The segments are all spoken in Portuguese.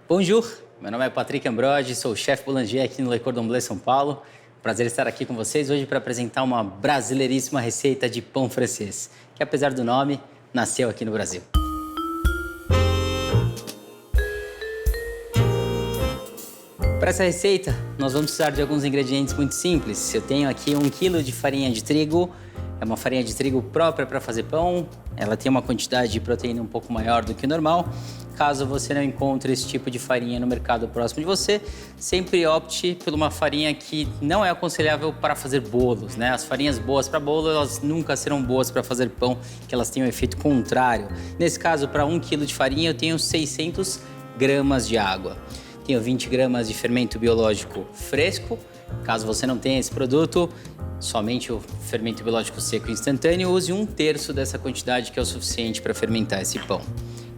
Bonjour, meu nome é Patrick Ambrogi, sou o chefe boulanger aqui no Le Cordon Bleu São Paulo. Prazer estar aqui com vocês hoje para apresentar uma brasileiríssima receita de pão francês, que apesar do nome, nasceu aqui no Brasil. Para essa receita, nós vamos precisar de alguns ingredientes muito simples. Eu tenho aqui 1 kg de farinha de trigo. É uma farinha de trigo própria para fazer pão. Ela tem uma quantidade de proteína um pouco maior do que o normal. Caso você não encontre esse tipo de farinha no mercado próximo de você, sempre opte por uma farinha que não é aconselhável para fazer bolos, né? As farinhas boas para bolo, elas nunca serão boas para fazer pão, que elas têm um efeito contrário. Nesse caso, para 1 kg de farinha, eu tenho 600 gramas de água. Tenho 20 gramas de fermento biológico fresco. Caso você não tenha esse produto, somente o fermento biológico seco instantâneo, use 1/3 dessa quantidade, que é o suficiente para fermentar esse pão.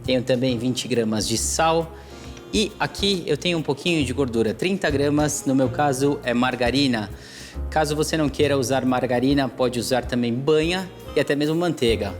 Tenho também 20 gramas de sal e aqui eu tenho um pouquinho de gordura, 30 gramas, no meu caso é margarina. Caso você não queira usar margarina, pode usar também banha e até mesmo manteiga.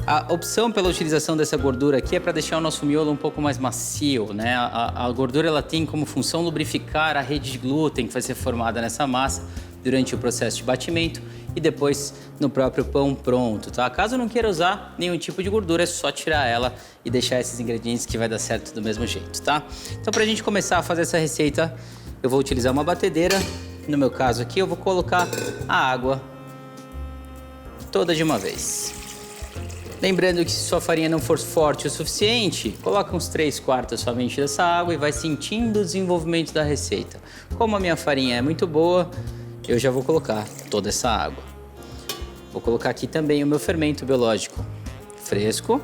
A opção pela utilização dessa gordura aqui é para deixar o nosso miolo um pouco mais macio, né? A gordura ela tem como função lubrificar a rede de glúten que vai ser formada nessa massa durante o processo de batimento e depois no próprio pão pronto, tá? Caso não queira usar nenhum tipo de gordura, é só tirar ela e deixar esses ingredientes que vai dar certo do mesmo jeito, tá? Então, pra gente começar a fazer essa receita, eu vou utilizar uma batedeira. No meu caso aqui, eu vou colocar a água toda de uma vez. Lembrando que se sua farinha não for forte o suficiente, coloca uns 3/4 somente dessa água e vai sentindo o desenvolvimento da receita. Como a minha farinha é muito boa, eu já vou colocar toda essa água. Vou colocar aqui também o meu fermento biológico fresco.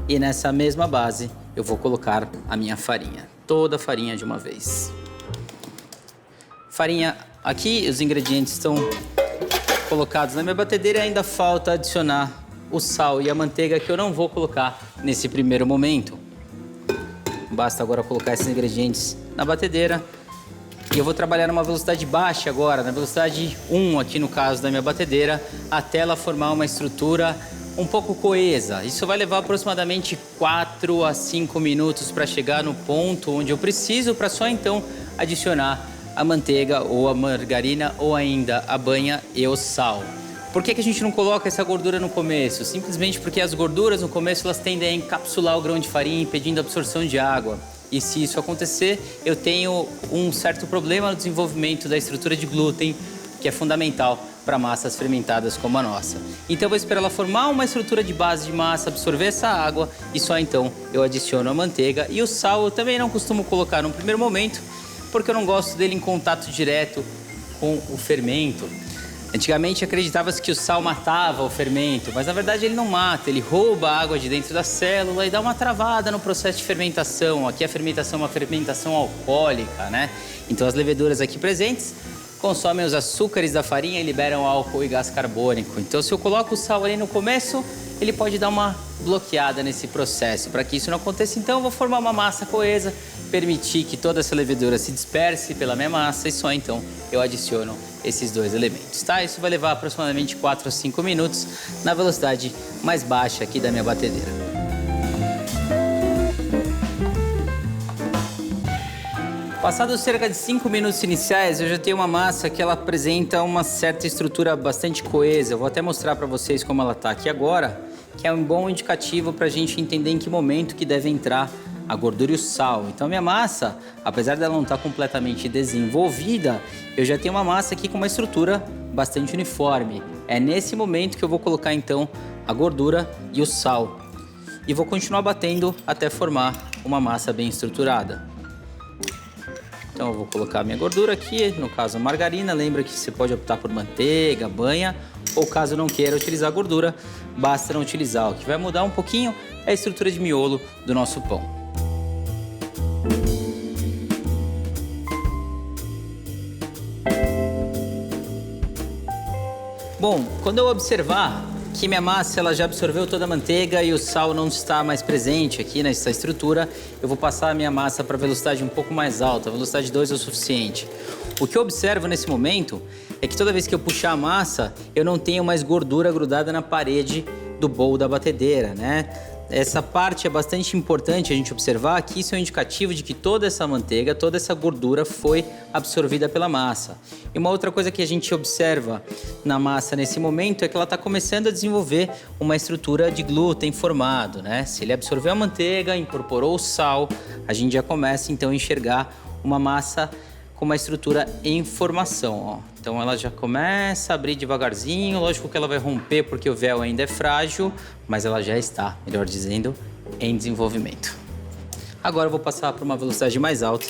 E nessa mesma base, eu vou colocar a minha farinha. Toda a farinha de uma vez. Farinha, aqui os ingredientes estão colocados na minha batedeira e ainda falta adicionar o sal e a manteiga, que eu não vou colocar nesse primeiro momento. Basta agora colocar esses ingredientes na batedeira. E eu vou trabalhar numa velocidade baixa agora, na velocidade 1 aqui no caso da minha batedeira, até ela formar uma estrutura um pouco coesa. Isso vai levar aproximadamente 4 a 5 minutos para chegar no ponto onde eu preciso, para só então adicionar a manteiga ou a margarina ou ainda a banha e o sal. Por que a gente não coloca essa gordura no começo? Simplesmente porque as gorduras no começo elas tendem a encapsular o grão de farinha, impedindo a absorção de água. E se isso acontecer, eu tenho um certo problema no desenvolvimento da estrutura de glúten, que é fundamental para massas fermentadas como a nossa. Então eu vou esperar ela formar uma estrutura de base de massa, absorver essa água e só então eu adiciono a manteiga. E o sal eu também não costumo colocar no primeiro momento, porque eu não gosto dele em contato direto com o fermento. Antigamente acreditava-se que o sal matava o fermento, mas na verdade ele não mata, ele rouba a água de dentro da célula e dá uma travada no processo de fermentação. Aqui a fermentação é uma fermentação alcoólica, né? Então as leveduras aqui presentes consomem os açúcares da farinha e liberam álcool e gás carbônico. Então se eu coloco o sal ali no começo, ele pode dar uma bloqueada nesse processo. Para que isso não aconteça, então eu vou formar uma massa coesa, permitir que toda essa levedura se disperse pela minha massa e só então eu adiciono esses dois elementos, tá? Isso vai levar aproximadamente 4 a 5 minutos na velocidade mais baixa aqui da minha batedeira. Passados cerca de 5 minutos iniciais, eu já tenho uma massa que ela apresenta uma certa estrutura bastante coesa. Eu vou até mostrar para vocês como ela tá aqui agora, que é um bom indicativo para a gente entender em que momento que deve entrar a gordura e o sal. Então minha massa, apesar dela não estar completamente desenvolvida, eu já tenho uma massa aqui com uma estrutura bastante uniforme. É nesse momento que eu vou colocar então a gordura e o sal. E vou continuar batendo até formar uma massa bem estruturada. Então eu vou colocar a minha gordura aqui, no caso a margarina. Lembra que você pode optar por manteiga, banha, ou caso não queira utilizar gordura, basta não utilizar. O que vai mudar um pouquinho é a estrutura de miolo do nosso pão. Bom, quando eu observar que minha massa ela já absorveu toda a manteiga e o sal não está mais presente aqui nessa estrutura, eu vou passar a minha massa para velocidade um pouco mais alta, a velocidade 2 é o suficiente. O que eu observo nesse momento é que toda vez que eu puxar a massa, eu não tenho mais gordura grudada na parede do bowl da batedeira, né? essa parte é bastante importante a gente observar que isso é um indicativo de que toda essa manteiga, toda essa gordura foi absorvida pela massa. E uma outra coisa que a gente observa na massa nesse momento é que ela está começando a desenvolver uma estrutura de glúten formado, né? Se ele absorveu a manteiga, incorporou o sal, a gente já começa então a enxergar uma massa com uma estrutura em formação, ó. Então ela já começa a abrir devagarzinho, lógico que ela vai romper porque o véu ainda é frágil, mas ela já está, melhor dizendo, em desenvolvimento. Agora eu vou passar para uma velocidade mais alta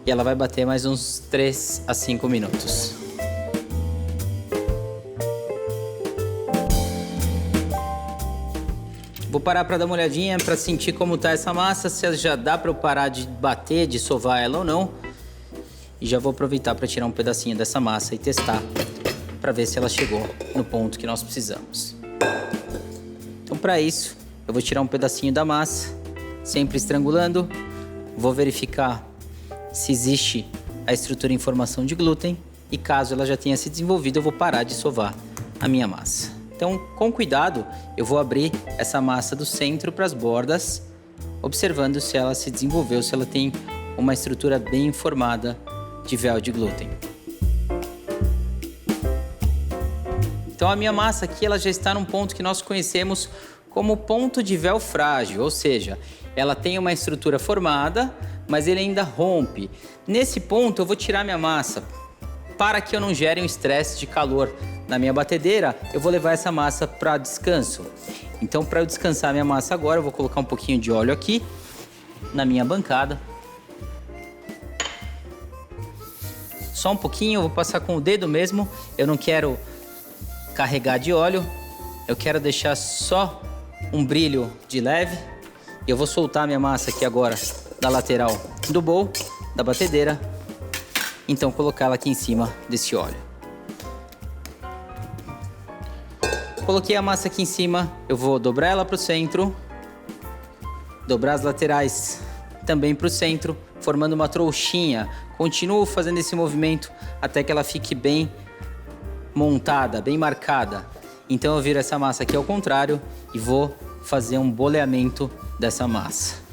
e ela vai bater mais uns 3 a 5 minutos. Vou parar para dar uma olhadinha para sentir como está essa massa, se já dá para eu parar de bater, de sovar ela ou não. E já vou aproveitar para tirar um pedacinho dessa massa e testar para ver se ela chegou no ponto que nós precisamos. Então, para isso, eu vou tirar um pedacinho da massa, sempre estrangulando. Vou verificar se existe a estrutura em formação de glúten e caso ela já tenha se desenvolvido, eu vou parar de sovar a minha massa. Então, com cuidado, eu vou abrir essa massa do centro para as bordas, observando se ela se desenvolveu, se ela tem uma estrutura bem formada de véu de glúten. Então a minha massa aqui ela já está num ponto que nós conhecemos como ponto de véu frágil, ou seja, ela tem uma estrutura formada, mas ele ainda rompe. Nesse ponto eu vou tirar minha massa para que eu não gere um estresse de calor na minha batedeira. Eu vou levar essa massa para descanso. Então para eu descansar minha massa agora, eu vou colocar um pouquinho de óleo aqui na minha bancada. Só um pouquinho, eu vou passar com o dedo mesmo. Eu não quero carregar de óleo. Eu quero deixar só um brilho de leve. Eu vou soltar minha massa aqui agora da lateral do bowl, da batedeira. Então colocá-la aqui em cima desse óleo. Coloquei a massa aqui em cima. Eu vou dobrar ela para o centro. Dobrar as laterais também para o centro, formando uma trouxinha. Continuo fazendo esse movimento até que ela fique bem montada, bem marcada. Então eu viro essa massa aqui ao contrário e vou fazer um boleamento dessa massa.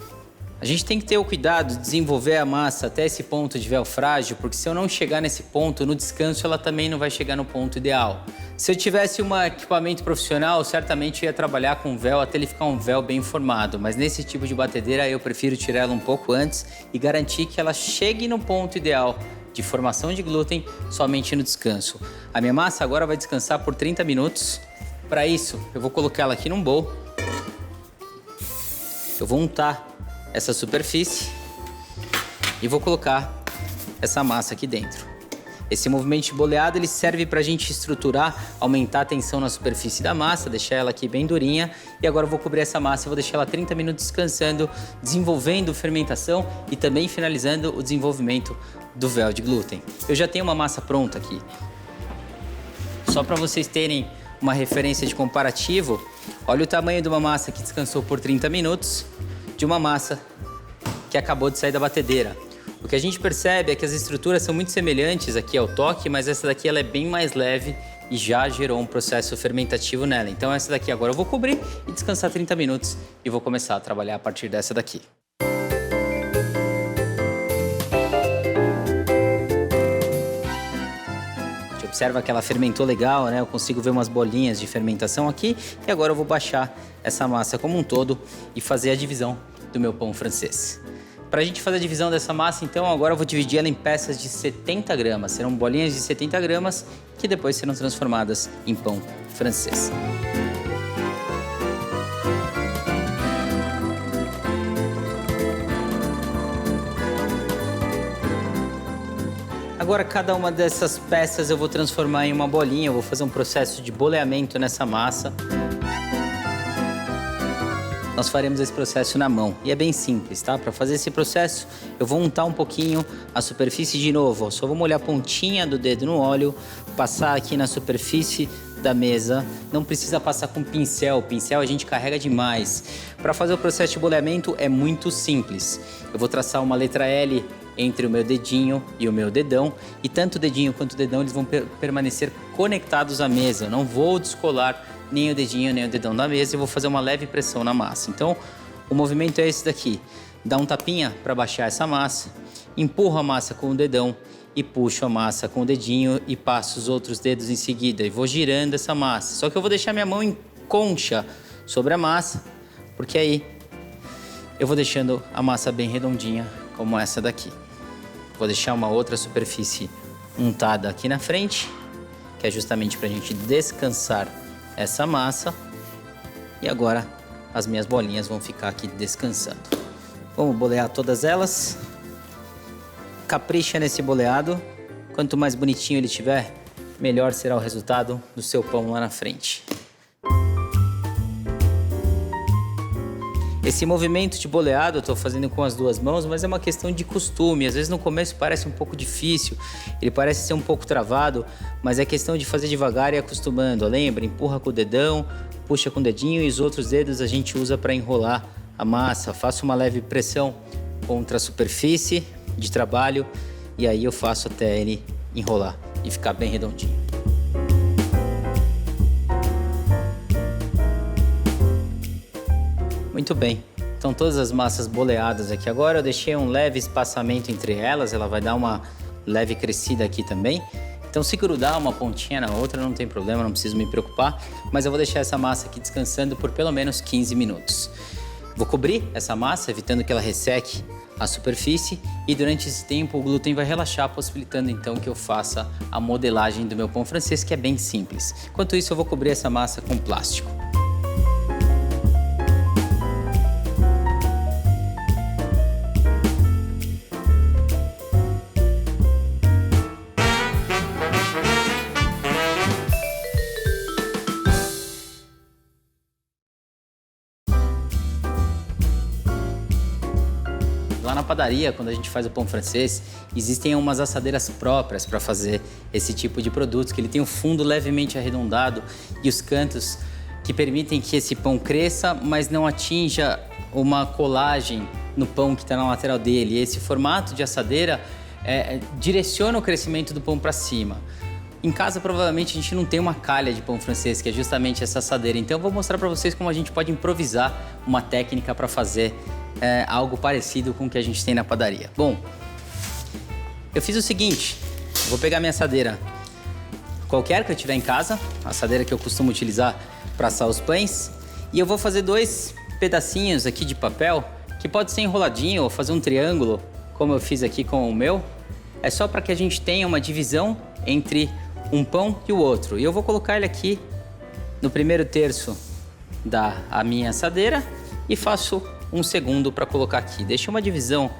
A gente tem que ter o cuidado de desenvolver a massa até esse ponto de véu frágil, porque se eu não chegar nesse ponto, no descanso ela também não vai chegar no ponto ideal. Se eu tivesse um equipamento profissional, certamente eu ia trabalhar com véu até ele ficar um véu bem formado, mas nesse tipo de batedeira eu prefiro tirar ela um pouco antes e garantir que ela chegue no ponto ideal de formação de glúten somente no descanso. A minha massa agora vai descansar por 30 minutos. Para isso, eu vou colocar ela aqui num bowl. Eu vou untar essa superfície e vou colocar essa massa aqui dentro. Esse movimento de boleado ele serve para a gente estruturar, aumentar a tensão na superfície da massa, deixar ela aqui bem durinha. E agora eu vou cobrir essa massa e vou deixar ela 30 minutos descansando, desenvolvendo fermentação e também finalizando o desenvolvimento do véu de glúten. Eu já tenho uma massa pronta aqui. Só para vocês terem uma referência de comparativo, olha o tamanho de uma massa que descansou por 30 minutos de uma massa que acabou de sair da batedeira. O que a gente percebe é que as estruturas são muito semelhantes aqui ao toque, mas essa daqui ela é bem mais leve e já gerou um processo fermentativo nela. Então essa daqui agora eu vou cobrir e descansar 30 minutos e vou começar a trabalhar a partir dessa daqui. A gente observa que ela fermentou legal, né? Eu consigo ver umas bolinhas de fermentação aqui e agora eu vou baixar essa massa como um todo e fazer a divisão do meu pão francês. Para a gente fazer a divisão dessa massa, então, agora eu vou dividir ela em peças de 70 gramas. Serão bolinhas de 70 gramas que depois serão transformadas em pão francês. Agora, cada uma dessas peças eu vou transformar em uma bolinha. Eu vou fazer um processo de boleamento nessa massa. Nós faremos esse processo na mão e é bem simples, tá? Para fazer esse processo, eu vou untar um pouquinho a superfície de novo. Só vou molhar a pontinha do dedo no óleo, passar aqui na superfície da mesa. Não precisa passar com pincel, pincel a gente carrega demais. Para fazer o processo de boleamento é muito simples. Eu vou traçar uma letra L entre o meu dedinho e o meu dedão, e tanto o dedinho quanto o dedão eles vão permanecer conectados à mesa. Eu não vou descolar nem o dedinho, nem o dedão da mesa. Eu vou fazer uma leve pressão na massa. Então, o movimento é esse daqui. Dá um tapinha para baixar essa massa, empurro a massa com o dedão e puxo a massa com o dedinho e passo os outros dedos em seguida. E vou girando essa massa. Só que eu vou deixar minha mão em concha sobre a massa, porque aí eu vou deixando a massa bem redondinha, como essa daqui. Vou deixar uma outra superfície untada aqui na frente, que é justamente para a gente descansar essa massa. E agora as minhas bolinhas vão ficar aqui descansando. Vamos bolear todas elas. Capricha nesse boleado. Quanto mais bonitinho ele tiver, melhor será o resultado do seu pão lá na frente. Esse movimento de boleado eu estou fazendo com as duas mãos, mas é uma questão de costume. Às vezes no começo parece um pouco difícil, ele parece ser um pouco travado, mas é questão de fazer devagar e acostumando. Lembra? Empurra com o dedão, puxa com o dedinho e os outros dedos a gente usa para enrolar a massa. Faço uma leve pressão contra a superfície de trabalho e aí eu faço até ele enrolar e ficar bem redondinho. Muito bem, então todas as massas boleadas aqui agora, eu deixei um leve espaçamento entre elas, ela vai dar uma leve crescida aqui também. Então se grudar uma pontinha na outra não tem problema, não preciso me preocupar, mas eu vou deixar essa massa aqui descansando por pelo menos 15 minutos. Vou cobrir essa massa, evitando que ela resseque a superfície e durante esse tempo o glúten vai relaxar, possibilitando então que eu faça a modelagem do meu pão francês, que é bem simples. Enquanto isso eu vou cobrir essa massa com plástico. Lá na padaria, quando a gente faz o pão francês, existem umas assadeiras próprias para fazer esse tipo de produto, que ele tem o fundo levemente arredondado e os cantos que permitem que esse pão cresça, mas não atinja uma colagem no pão que está na lateral dele. E esse formato de assadeira direciona o crescimento do pão para cima. Em casa, provavelmente, a gente não tem uma calha de pão francês, que é justamente essa assadeira. Então, eu vou mostrar para vocês como a gente pode improvisar uma técnica para fazer algo parecido com o que a gente tem na padaria. Bom, eu fiz o seguinte, vou pegar minha assadeira qualquer que eu tiver em casa, a assadeira que eu costumo utilizar para assar os pães, e eu vou fazer 2 pedacinhos aqui de papel, que pode ser enroladinho ou fazer um triângulo, como eu fiz aqui com o meu. É só para que a gente tenha uma divisão entre um pão e o outro. E eu vou colocar ele aqui no primeiro terço da minha assadeira e faço um segundo para colocar aqui. Deixei uma divisão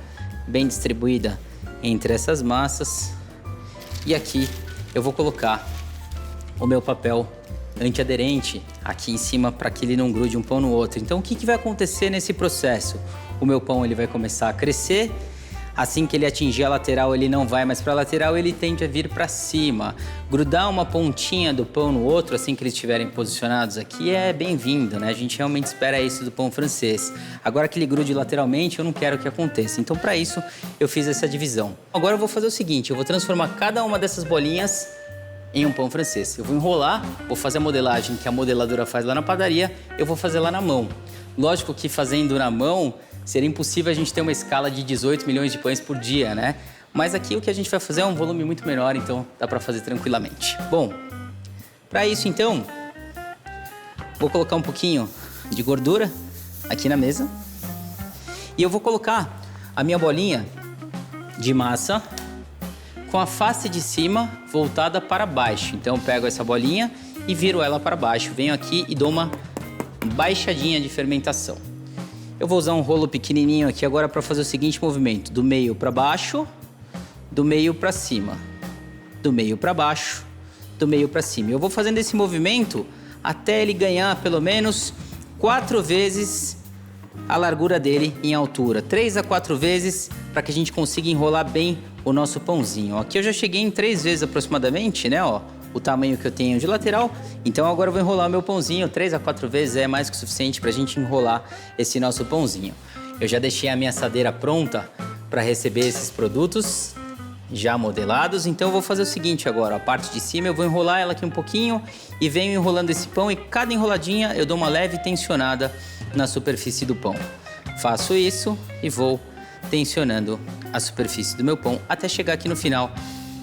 bem distribuída entre essas massas. E aqui eu vou colocar o meu papel antiaderente aqui em cima para que ele não grude um pão no outro. Então o que vai acontecer nesse processo? O meu pão ele vai começar a crescer. Assim que ele atingir a lateral, ele não vai mais para a lateral, ele tende a vir para cima. Grudar uma pontinha do pão no outro, assim que eles estiverem posicionados aqui, é bem-vindo, né? A gente realmente espera isso do pão francês. Agora que ele grude lateralmente, eu não quero que aconteça. Então, para isso, eu fiz essa divisão. Agora eu vou fazer o seguinte, eu vou transformar cada uma dessas bolinhas em um pão francês. Eu vou enrolar, vou fazer a modelagem que a modeladora faz lá na padaria, eu vou fazer lá na mão. Lógico que fazendo na mão, seria impossível a gente ter uma escala de 18 milhões de pães por dia, né? Mas aqui o que a gente vai fazer é um volume muito menor, então dá para fazer tranquilamente. Bom, para isso então, vou colocar um pouquinho de gordura aqui na mesa. E eu vou colocar a minha bolinha de massa com a face de cima voltada para baixo. Então eu pego essa bolinha e viro ela para baixo. Venho aqui e dou uma baixadinha de fermentação. Eu vou usar um rolo pequenininho aqui agora para fazer o seguinte movimento. Do meio para baixo, do meio para cima, do meio para baixo, do meio para cima. Eu vou fazendo esse movimento até ele ganhar pelo menos 4 vezes a largura dele em altura. 3 a 4 vezes para que a gente consiga enrolar bem o nosso pãozinho. Aqui eu já cheguei em 3 vezes aproximadamente, né? Ó, o tamanho que eu tenho de lateral. Então agora eu vou enrolar meu pãozinho 3 a 4 vezes, é mais que o suficiente para a gente enrolar esse nosso pãozinho. Eu já deixei a minha assadeira pronta para receber esses produtos. já modelados. Então eu vou fazer o seguinte agora, a parte de cima eu vou enrolar ela aqui um pouquinho e venho enrolando esse pão e cada enroladinha eu dou uma leve tensionada na superfície do pão. Faço isso e vou tensionando a superfície do meu pão até chegar aqui no final,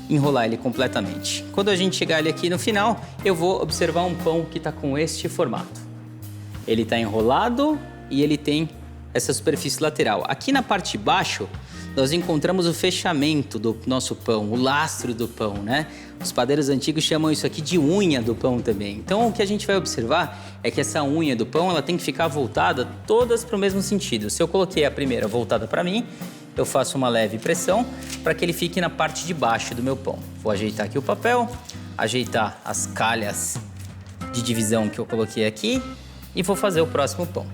enrolar ele completamente. Quando a gente chegar ali aqui no final, eu vou observar um pão que está com este formato. Ele está enrolado e ele tem essa superfície lateral. Aqui na parte de baixo, nós encontramos o fechamento do nosso pão, o lastro do pão, né? Os padeiros antigos chamam isso aqui de unha do pão também. Então, o que a gente vai observar é que essa unha do pão, ela tem que ficar voltada todas para o mesmo sentido. Se eu coloquei a primeira voltada para mim, eu faço uma leve pressão para que ele fique na parte de baixo do meu pão. Vou ajeitar aqui o papel, ajeitar as calhas de divisão que eu coloquei aqui e vou fazer o próximo pão.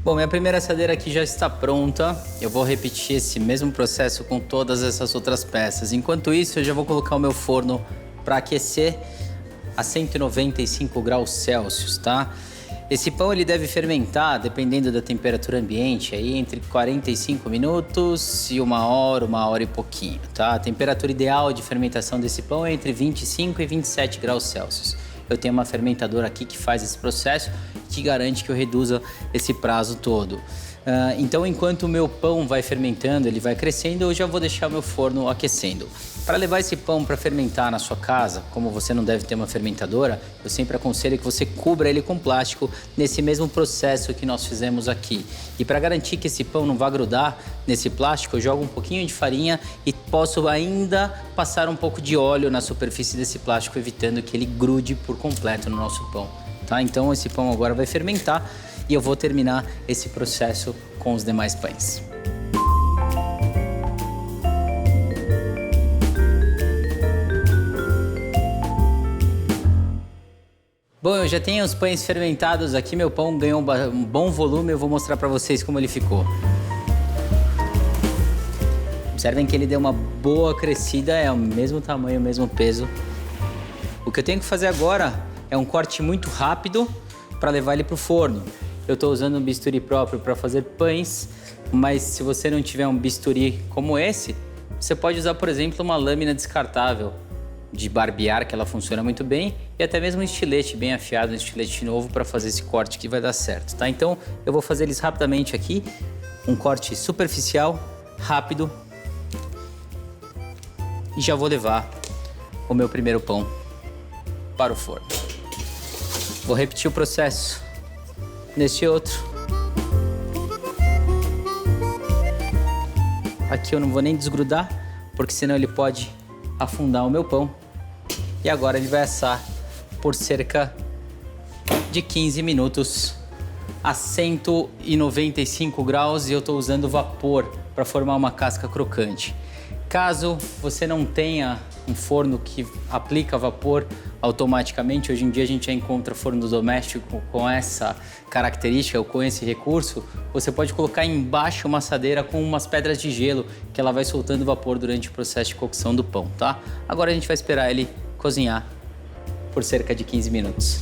Bom, minha primeira assadeira aqui já está pronta. Eu vou repetir esse mesmo processo com todas essas outras peças. Enquanto isso, eu já vou colocar o meu forno para aquecer a 195 graus Celsius, tá? Esse pão ele deve fermentar, dependendo da temperatura ambiente, aí entre 45 minutos e uma hora e pouquinho, tá? A temperatura ideal de fermentação desse pão é entre 25 e 27 graus Celsius. Eu tenho uma fermentadora aqui que faz esse processo, que garante que eu reduza esse prazo todo. Então, enquanto o meu pão vai fermentando, ele vai crescendo, eu já vou deixar o meu forno aquecendo. Para levar esse pão para fermentar na sua casa, como você não deve ter uma fermentadora, eu sempre aconselho que você cubra ele com plástico nesse mesmo processo que nós fizemos aqui. E para garantir que esse pão não vá grudar nesse plástico, eu jogo um pouquinho de farinha e posso ainda passar um pouco de óleo na superfície desse plástico, evitando que ele grude por completo no nosso pão. Tá? Então esse pão agora vai fermentar e eu vou terminar esse processo com os demais pães. Bom, eu já tenho os pães fermentados aqui, meu pão ganhou um bom volume, eu vou mostrar para vocês como ele ficou. Observem que ele deu uma boa crescida, é o mesmo tamanho, o mesmo peso. O que eu tenho que fazer agora é um corte muito rápido para levar ele para o forno. Eu estou usando um bisturi próprio para fazer pães, mas se você não tiver um bisturi como esse, você pode usar, por exemplo, uma lâmina descartável de barbear, que ela funciona muito bem, e até mesmo um estilete bem afiado, um estilete novo para fazer esse corte que vai dar certo, tá? Então eu vou fazer eles rapidamente aqui, um corte superficial, rápido, e já vou levar o meu primeiro pão para o forno. Vou repetir o processo neste outro. Aqui eu não vou nem desgrudar, porque senão ele pode afundar o meu pão. E agora ele vai assar por cerca de 15 minutos a 195 graus e eu estou usando vapor para formar uma casca crocante. Caso você não tenha um forno que aplica vapor automaticamente, hoje em dia a gente já encontra forno doméstico com essa característica ou com esse recurso, você pode colocar embaixo uma assadeira com umas pedras de gelo que ela vai soltando vapor durante o processo de cocção do pão, tá? Agora a gente vai esperar ele cozinhar por cerca de 15 minutos.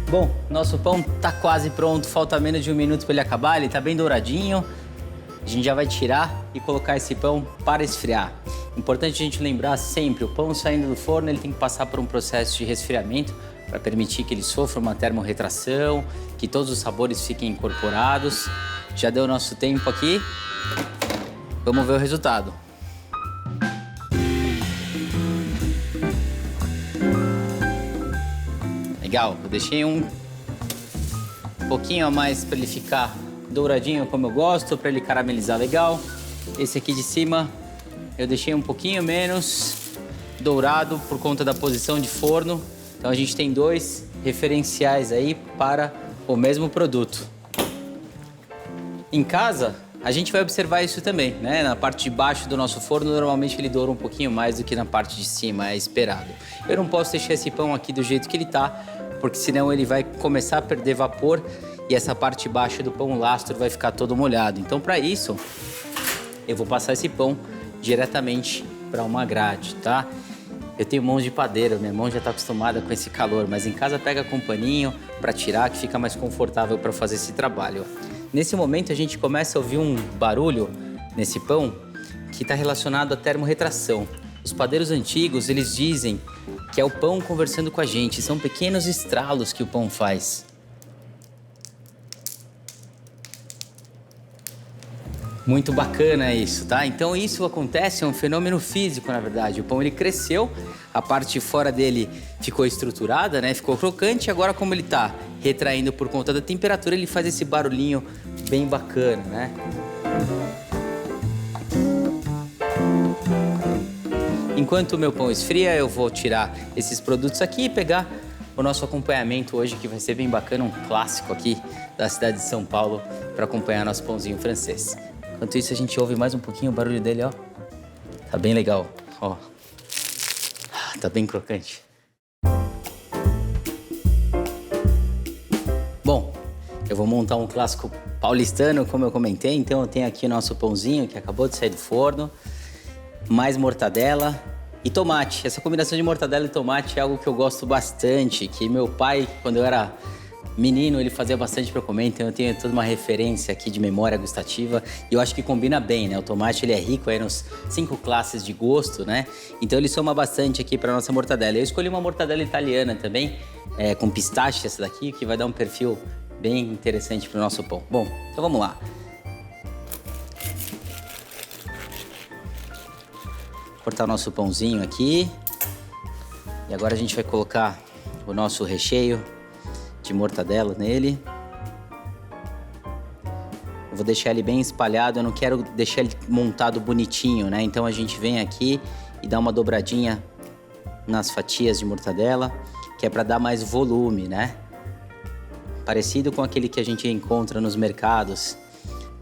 Bom, nosso pão tá quase pronto, falta menos de 1 minuto para ele acabar, ele tá bem douradinho. A gente já vai tirar e colocar esse pão para esfriar. Importante a gente lembrar sempre, o pão saindo do forno, ele tem que passar por um processo de resfriamento para permitir que ele sofra uma termorretração, que todos os sabores fiquem incorporados. Já deu nosso tempo aqui, vamos ver o resultado. Legal, eu deixei um pouquinho a mais para ele ficar douradinho como eu gosto, para ele caramelizar legal. Esse aqui de cima eu deixei um pouquinho menos, dourado por conta da posição de forno. Então a gente tem 2 referenciais aí para o mesmo produto. Em casa, a gente vai observar isso também, né? Na parte de baixo do nosso forno, normalmente ele doura um pouquinho mais do que na parte de cima, é esperado. Eu não posso deixar esse pão aqui do jeito que ele tá, porque senão ele vai começar a perder vapor e essa parte baixa do pão, o lastro, vai ficar todo molhado. Então, para isso, eu vou passar esse pão diretamente para uma grade, tá? Eu tenho mãos de padeiro, minha mão já está acostumada com esse calor, mas em casa pega com um paninho para tirar, que fica mais confortável para fazer esse trabalho. Nesse momento a gente começa a ouvir um barulho nesse pão que está relacionado à termorretração. Os padeiros antigos, eles dizem que é o pão conversando com a gente, são pequenos estralos que o pão faz. Muito bacana isso, tá? Então isso acontece, é um fenômeno físico, na verdade. O pão, ele cresceu, a parte de fora dele ficou estruturada, né? Ficou crocante, e agora como ele tá retraindo por conta da temperatura, ele faz esse barulhinho bem bacana, né? Enquanto o meu pão esfria, eu vou tirar esses produtos aqui e pegar o nosso acompanhamento hoje, que vai ser bem bacana, um clássico aqui da cidade de São Paulo, para acompanhar nosso pãozinho francês. Enquanto isso, a gente ouve mais um pouquinho o barulho dele, ó. Tá bem legal, ó. Tá bem crocante. Bom, eu vou montar um clássico paulistano, como eu comentei. Então, eu tenho aqui o nosso pãozinho, que acabou de sair do forno. Mais mortadela e tomate. Essa combinação de mortadela e tomate é algo que eu gosto bastante, que meu pai, quando eu era menino, ele fazia bastante para comer, então eu tenho toda uma referência aqui de memória gustativa e eu acho que combina bem, né? O tomate, ele é rico aí nos 5 classes de gosto, né? Então ele soma bastante aqui para nossa mortadela. Eu escolhi uma mortadela italiana também, com pistache essa daqui, que vai dar um perfil bem interessante para o nosso pão. Bom, então vamos lá. Cortar o nosso pãozinho aqui. E agora a gente vai colocar o nosso recheio de mortadela nele. Eu vou deixar ele bem espalhado, eu não quero deixar ele montado bonitinho, né? Então a gente vem aqui e dá uma dobradinha nas fatias de mortadela, que é para dar mais volume, né? Parecido com aquele que a gente encontra nos mercados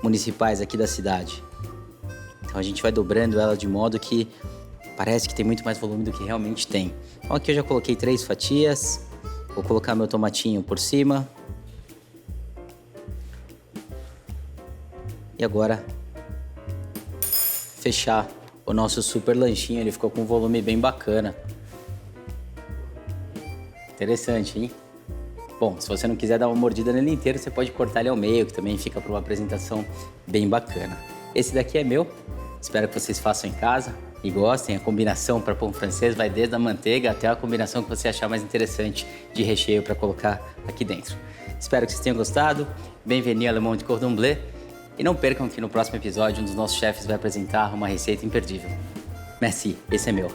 municipais aqui da cidade. Então a gente vai dobrando ela de modo que parece que tem muito mais volume do que realmente tem. Então aqui eu já coloquei 3 fatias. Vou colocar meu tomatinho por cima. E agora fechar o nosso super lanchinho. Ele ficou com um volume bem bacana. Interessante, hein? Bom, se você não quiser dar uma mordida nele inteiro, você pode cortar ele ao meio, que também fica para uma apresentação bem bacana. Esse daqui é meu. Espero que vocês façam em casa e gostem. A combinação para pão francês vai desde a manteiga até a combinação que você achar mais interessante de recheio para colocar aqui dentro. Espero que vocês tenham gostado. Bem-vindo ao Le Monde Cordon Bleu. E não percam que no próximo episódio um dos nossos chefes vai apresentar uma receita imperdível. Merci, esse é meu.